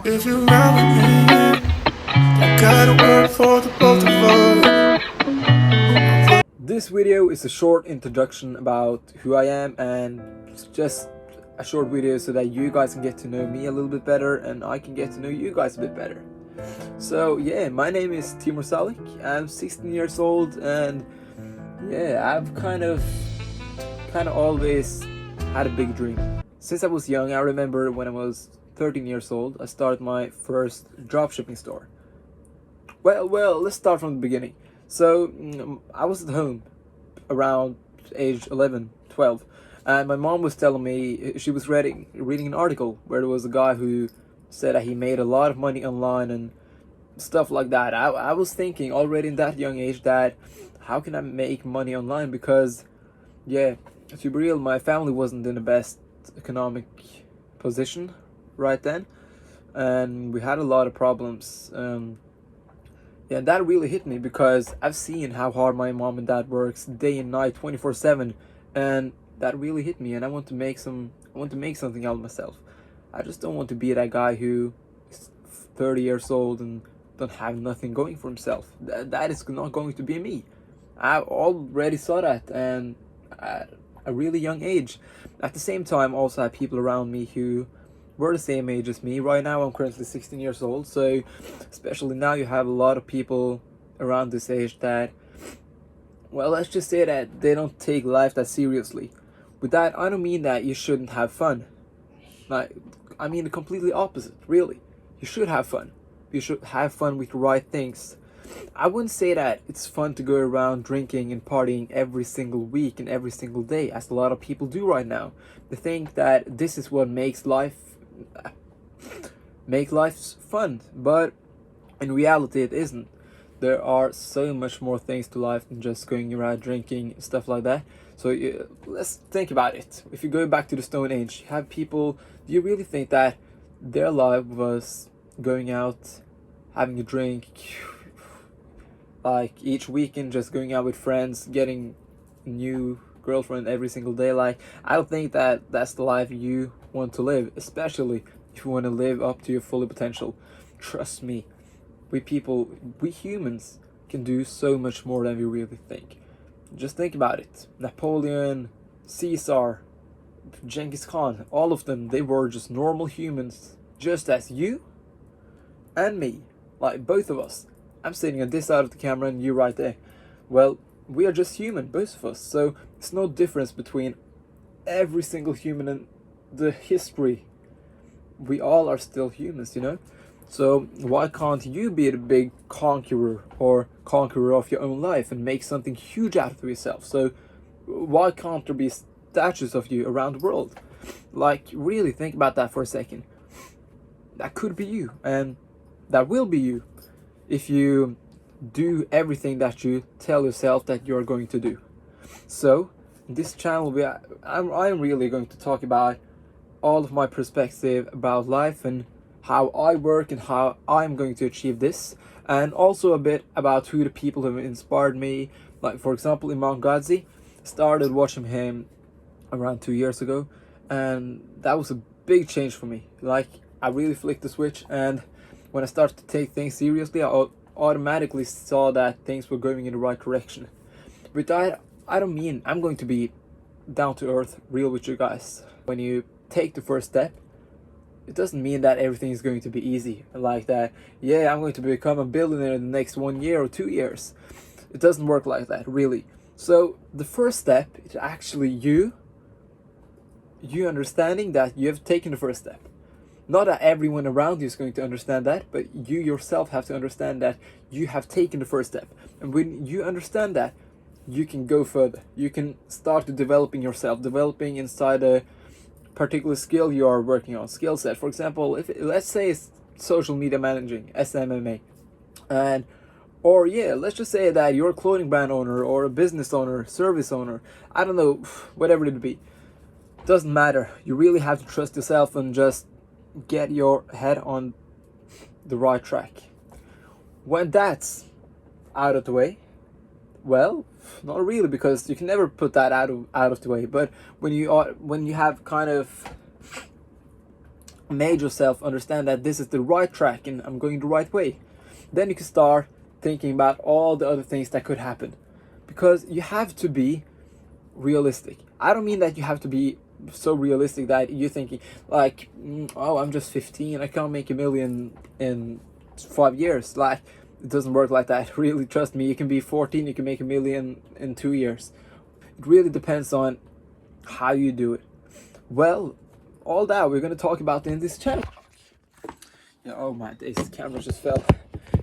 If you ride with me, I gotta work for the both of us. This video is a short introduction about who I am, and it's just a short video so that you guys can get to know me a little bit better and I can get to know you guys a bit better. So yeah, my name is Timur Salik. I'm 16 years old, and yeah, I've kind of always had a big dream. Since I was young, I remember when I was 13 years old, I started my first dropshipping store. Well, let's start from the beginning. So I was at home around age 11, 12, and my mom was telling me she was reading an article where there was a guy who said that he made a lot of money online and stuff like that. I was thinking already in that young age that how can I make money online, because yeah, to be real, my family wasn't in the best economic position right then, and we had a lot of problems. Yeah, that really hit me because I've seen how hard my mom and dad works day and night, 24/7, and that really hit me. And I want to make something out of myself. I just don't want to be that guy who is 30 years old and don't have nothing going for himself. That is not going to be me. I already saw that, and at a really young age. At the same time, also had people around me who were the same age as me. Right now, I'm currently 16 years old, so especially now, you have a lot of people around this age that, well, let's just say that they don't take life that seriously. With that, I don't mean that you shouldn't have fun. Like, I mean the completely opposite, really. You should have fun. You should have fun with the right things. I wouldn't say that it's fun to go around drinking and partying every single week and every single day, as a lot of people do right now. They think that this is what makes life fun, but in reality it isn't. There are so much more things to life than just going around drinking and stuff like that. So let's think about it. If you go back to the Stone Age, you have people. Do you really think that their life was going out, having a drink, like each weekend, just going out with friends, getting a new girlfriend every single day? Like, I don't think that that's the life you want to live, especially if you want to live up to your full potential. Trust me, we humans can do so much more than we really think. Just think about it. Napoleon, Caesar, Genghis Khan, all of them, they were just normal humans, just as you and me, like both of us. I'm sitting on this side of the camera and you right there. Well, we are just human, both of us. So it's no difference between every single human in the history. We all are still humans, you know? So why can't you be the big conqueror or conqueror of your own life and make something huge out of yourself? So why can't there be statues of you around the world? Like, really think about that for a second. That could be you, and that will be you if you do everything that you tell yourself that you're going to do. So in this channel, I'm really going to talk about all of my perspective about life and how I work and how I'm going to achieve this, and also a bit about who the people who have inspired me. Like, for example, Imam Ghazi. Started watching him around 2 years ago, and that was a big change for me. Like, I really flicked the switch, and when I started to take things seriously, I automatically saw that things were going in the right direction. With that, I don't mean I'm going to be down to earth, real with you guys. When you take the first step, it doesn't mean that everything is going to be easy. Like that, yeah, I'm going to become a billionaire in the next 1 year or 2 years. It doesn't work like that, really. So the first step is actually you understanding that you have taken the first step. Not that everyone around you is going to understand that, but you yourself have to understand that you have taken the first step. And when you understand that, you can go further. You can start to developing yourself, developing inside a particular skill you are working on, skill set. For example, if let's say it's social media managing, SMMA, and or yeah, let's just say that you're a clothing brand owner or a business owner, service owner, I don't know, whatever it be. Doesn't matter. You really have to trust yourself and just get your head on the right track. When that's out of the way, well, not really, because you can never put that out of the way. But when you have kind of made yourself understand that this is the right track and I'm going the right way, then you can start thinking about all the other things that could happen. Because you have to be realistic. I don't mean that you have to be so realistic that you're thinking like, oh, I'm just 15, I can't make a million in 5 years. Like, it doesn't work like that. Really, trust me, you can be 14, you can make a million in 2 years. It really depends on how you do it. Well, all that we're going to talk about in this channel. Yeah, oh my days, the camera just fell.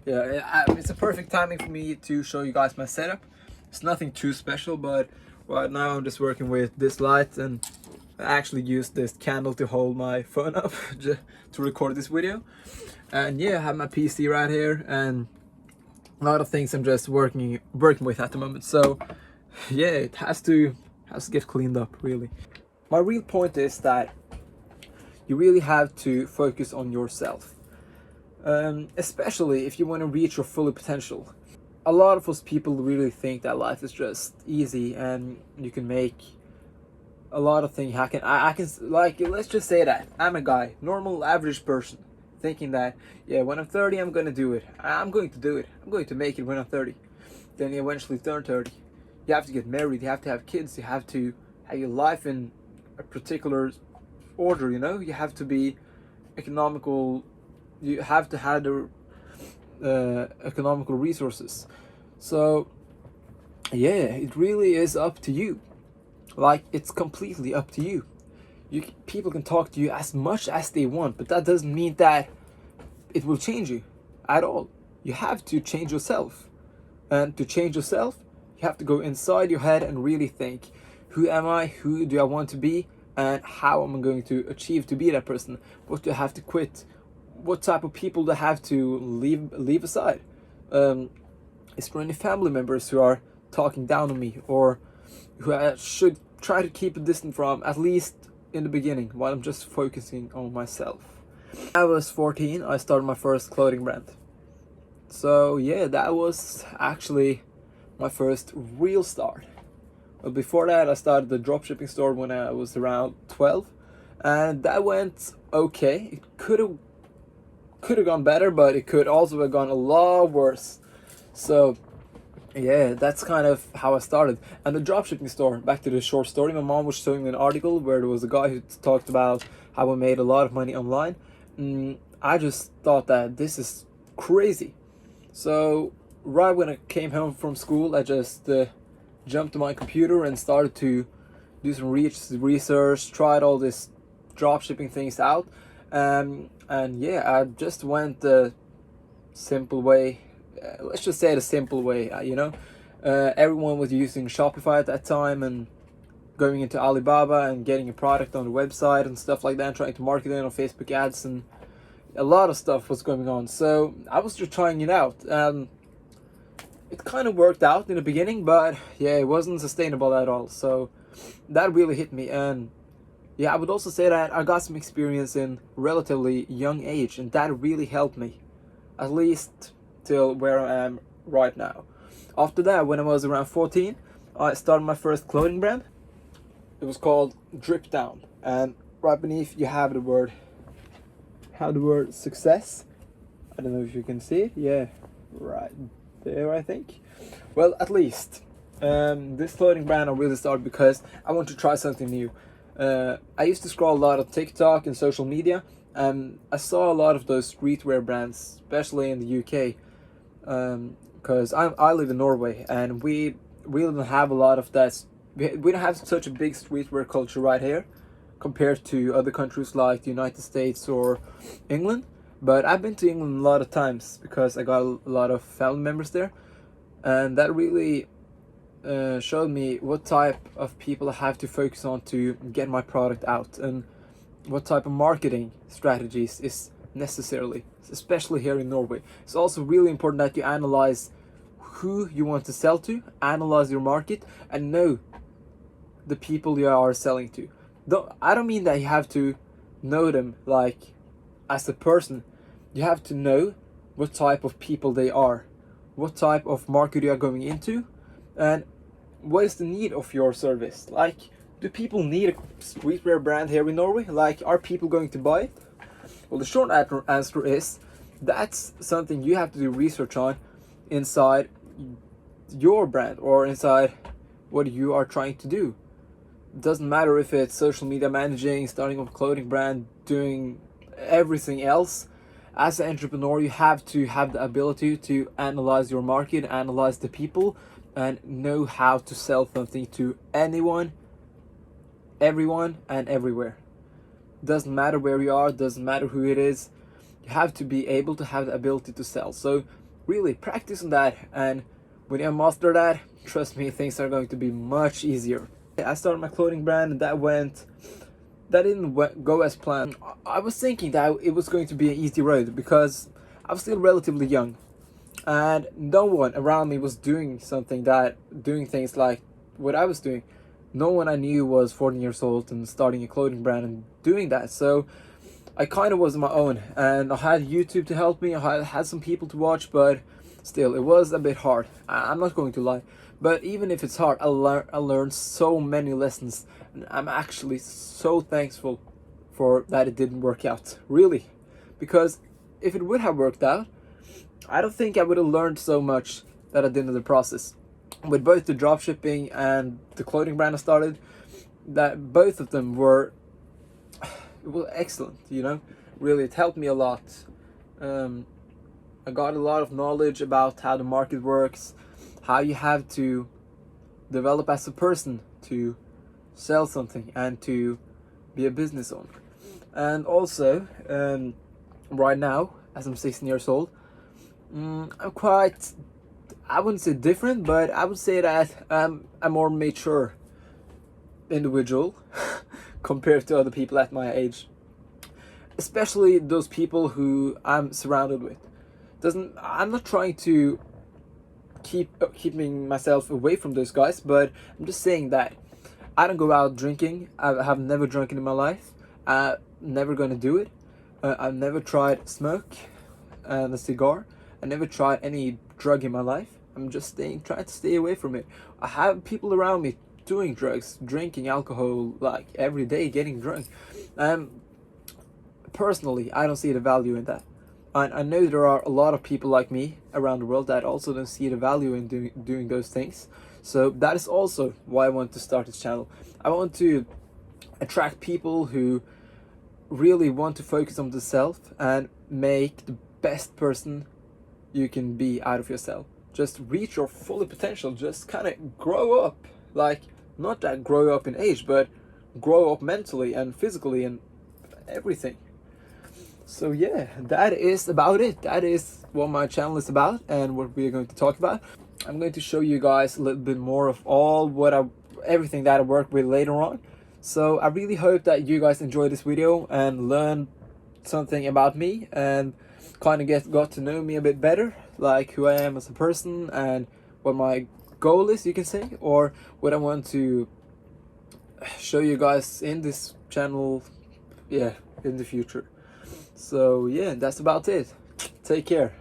Yeah, it's a perfect timing for me to show you guys my setup. It's nothing too special, but right now I'm just working with this light, and I actually used this candle to hold my phone up to record this video. And yeah, I have my PC right here and a lot of things I'm just working with at the moment. So yeah, it has to get cleaned up, really. My real point is that you really have to focus on yourself, especially if you want to reach your full potential. A lot of us people really think that life is just easy and you can make a lot of things happen. I can, like, let's just say that I'm a guy, normal average person, thinking that, yeah, when I'm 30 I'm gonna do it. I'm going to do it. I'm going to make it when I'm 30. Then you eventually turn 30. You have to get married, you have to have kids, you have to have your life in a particular order, you know? You have to be economical, you have to have the economical resources. So yeah, it really is up to you. Like, it's completely up to you. People can talk to you as much as they want, but that doesn't mean that it will change you at all. You have to change yourself, and to change yourself you have to go inside your head and really think, who am I, who do I want to be, and how am I going to achieve to be that person? What do I have to quit? What type of people do I have to leave aside? Is there any family members who are talking down on me, or who I should try to keep a distance from, at least in the beginning, while I'm just focusing on myself? When I was 14, I started my first clothing brand. So yeah, that was actually my first real start. But before that, I started the dropshipping store when I was around 12, and that went okay. It could have gone better, but it could also have gone a lot worse. So yeah, that's kind of how I started. And the dropshipping store, back to the short story, my mom was showing me an article where there was a guy who talked about how I made a lot of money online. I just thought that this is crazy. So right when I came home from school, I just jumped to my computer and started to do some research, tried all this dropshipping things out, and yeah, I just went the simple way. Let's just say the simple way, you know. Everyone was using Shopify at that time, and going into Alibaba and getting a product on the website and stuff like that, and trying to market it on Facebook ads, and a lot of stuff was going on. So I was just trying it out. It kind of worked out in the beginning, but yeah, it wasn't sustainable at all. So that really hit me. And yeah, I would also say that I got some experience in relatively young age, and that really helped me, at least till where I am right now. After that, when I was around 14, I started my first clothing brand. It was called Drip Down, and right beneath you have the word success. I don't know if you can see it. Yeah, right there, I think. Well, at least this clothing brand I really started because I want to try something new. I used to scroll a lot of TikTok and social media, and I saw a lot of those streetwear brands, especially in the UK, because I live in Norway, and we don't have a lot of that. We don't have such a big streetwear culture right here compared to other countries like the United States or England. But I've been to England a lot of times because I got a lot of family members there, and that really showed me what type of people I have to focus on to get my product out, and what type of marketing strategies is necessarily, especially here in Norway. It's also really important that you analyze who you want to sell to, analyze your market, and know the people you are selling to. I don't mean that you have to know them like as a person. You have to know what type of people they are, what type of market you are going into, and what is the need of your service. Like, do people need a streetwear brand here in Norway? Like, are people going to buy it? Well, the short answer is that's something you have to do research on inside your brand or inside what you are trying to do. It doesn't matter if it's social media managing, starting up a clothing brand, doing everything else. As an entrepreneur, you have to have the ability to analyze your market, analyze the people, and know how to sell something to anyone, everyone, and everywhere. Doesn't matter where you are, doesn't matter who it is. You have to be able to have the ability to sell. So really practice on that, and when you master that, trust me, things are going to be much easier. I started my clothing brand, and that didn't go as planned. I was thinking that it was going to be an easy road because I was still relatively young, and no one around me was doing things like what I was doing. No one I knew was 14 years old and starting a clothing brand and doing that. So I kind of was on my own, and I had YouTube to help me. I had some people to watch, but still, it was a bit hard. I'm not going to lie. But even if it's hard, I learned so many lessons, and I'm actually so thankful for that it didn't work out, really. Because if it would have worked out, I don't think I would have learned so much that I did in the process. With both the dropshipping and the clothing brand I started, that both of them were excellent, you know. Really, it helped me a lot. I got a lot of knowledge about how the market works, how you have to develop as a person to sell something and to be a business owner. And also, right now, as I'm 16 years old, I'm quite, I wouldn't say different, but I would say that I'm a more mature individual compared to other people at my age. Especially those people who I'm surrounded with. I'm not trying to keeping myself away from those guys, but I'm just saying that I don't go out drinking. I have never drunk in my life. I'm never gonna do it. I've never tried smoke and a cigar. I never tried any drug in my life. I'm just trying to stay away from it. I have people around me doing drugs, drinking alcohol like every day, getting drunk. Personally, I don't see the value in that. I know there are a lot of people like me around the world that also don't see the value in doing those things. So that is also why I want to start this channel. I want to attract people who really want to focus on themselves and make the best person you can be out of yourself. Just reach your full potential. Just kind of grow up. Like, not that grow up in age, but grow up mentally and physically and everything. So yeah, that is about it. That is what my channel is about and what we are going to talk about. I'm going to show you guys a little bit more of everything that I work with later on. So I really hope that you guys enjoyed this video and learned something about me and kind of got to know me a bit better, like who I am as a person and what my goal is, you can say, or what I want to show you guys in this channel, in the future. So yeah, that's about it. Take care.